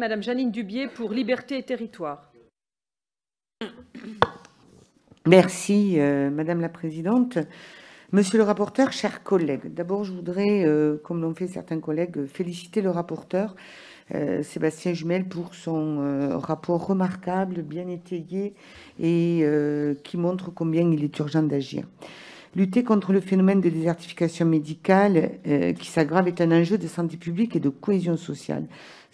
Madame Jeanine Dubié pour Liberté et Territoire. Merci, Madame la Présidente. Monsieur le rapporteur, chers collègues, d'abord je voudrais, comme l'ont fait certains collègues, féliciter le rapporteur, Sébastien Jumel, pour son rapport remarquable, bien étayé et qui montre combien il est urgent d'agir. Lutter contre le phénomène de désertification médicale qui s'aggrave est un enjeu de santé publique et de cohésion sociale.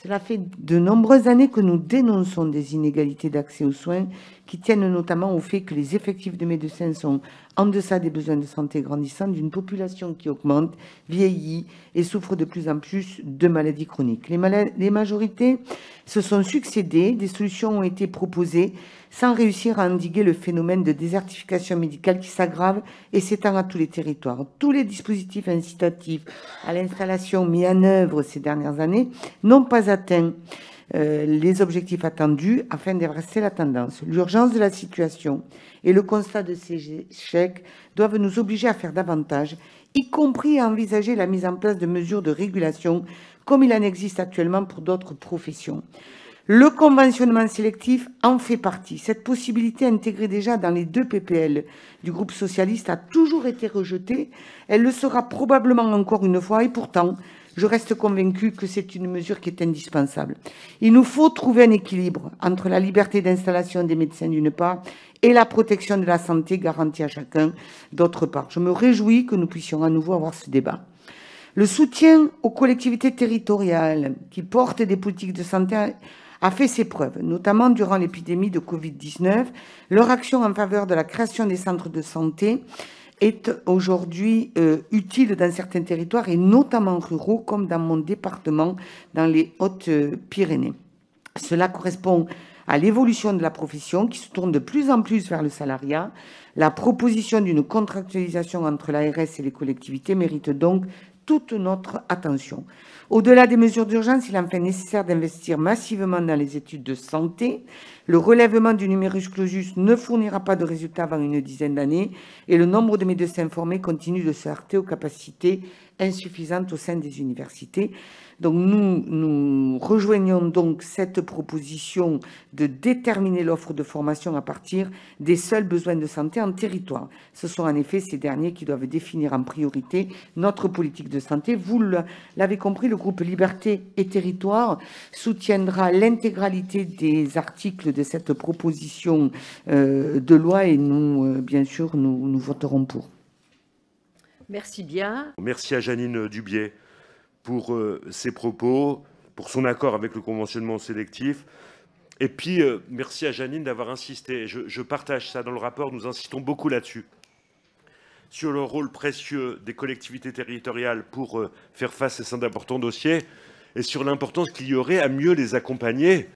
Cela fait de nombreuses années que nous dénonçons des inégalités d'accès aux soins qui tiennent notamment au fait que les effectifs de médecins sont en deçà des besoins de santé grandissants d'une population qui augmente, vieillit et souffre de plus en plus de maladies chroniques. Les majorités se sont succédées, des solutions ont été proposées sans réussir à endiguer le phénomène de désertification médicale qui s'aggrave et s'étend à tous les territoires. Tous les dispositifs incitatifs à l'installation mis en œuvre ces dernières années n'ont pas atteint les objectifs attendus afin d'inverser la tendance. L'urgence de la situation et le constat de ces échecs doivent nous obliger à faire davantage, y compris à envisager la mise en place de mesures de régulation comme il en existe actuellement pour d'autres professions. Le conventionnement sélectif en fait partie. Cette possibilité intégrée déjà dans les 2 PPL du groupe socialiste a toujours été rejetée. Elle le sera probablement encore une fois et pourtant, je reste convaincue que c'est une mesure qui est indispensable. Il nous faut trouver un équilibre entre la liberté d'installation des médecins d'une part et la protection de la santé garantie à chacun d'autre part. Je me réjouis que nous puissions à nouveau avoir ce débat. Le soutien aux collectivités territoriales qui portent des politiques de santé a fait ses preuves, notamment durant l'épidémie de Covid-19. Leur action en faveur de la création des centres de santé est aujourd'hui utile dans certains territoires et notamment ruraux comme dans mon département, dans les Hautes-Pyrénées. Cela correspond à l'évolution de la profession qui se tourne de plus en plus vers le salariat. La proposition d'une contractualisation entre l'ARS et les collectivités mérite donc toute notre attention. Au-delà des mesures d'urgence, il est enfin nécessaire d'investir massivement dans les études de santé. Le relèvement du numerus clausus ne fournira pas de résultats avant une dizaine d'années et le nombre de médecins formés continue de se heurter aux capacités insuffisantes au sein des universités. Donc nous rejoignons donc cette proposition de déterminer l'offre de formation à partir des seuls besoins de santé en territoire. Ce sont en effet ces derniers qui doivent définir en priorité notre politique de santé. Vous l'avez compris, le groupe Liberté et Territoire soutiendra l'intégralité des articles de cette proposition de loi et nous, bien sûr, nous voterons pour. Merci bien. Merci à Jeanine Dubié pour ses propos, pour son accord avec le conventionnement sélectif. Et puis, merci à Jeanine d'avoir insisté. Je partage ça dans le rapport, nous insistons beaucoup là-dessus, sur le rôle précieux des collectivités territoriales pour faire face à d'importants dossiers et sur l'importance qu'il y aurait à mieux les accompagner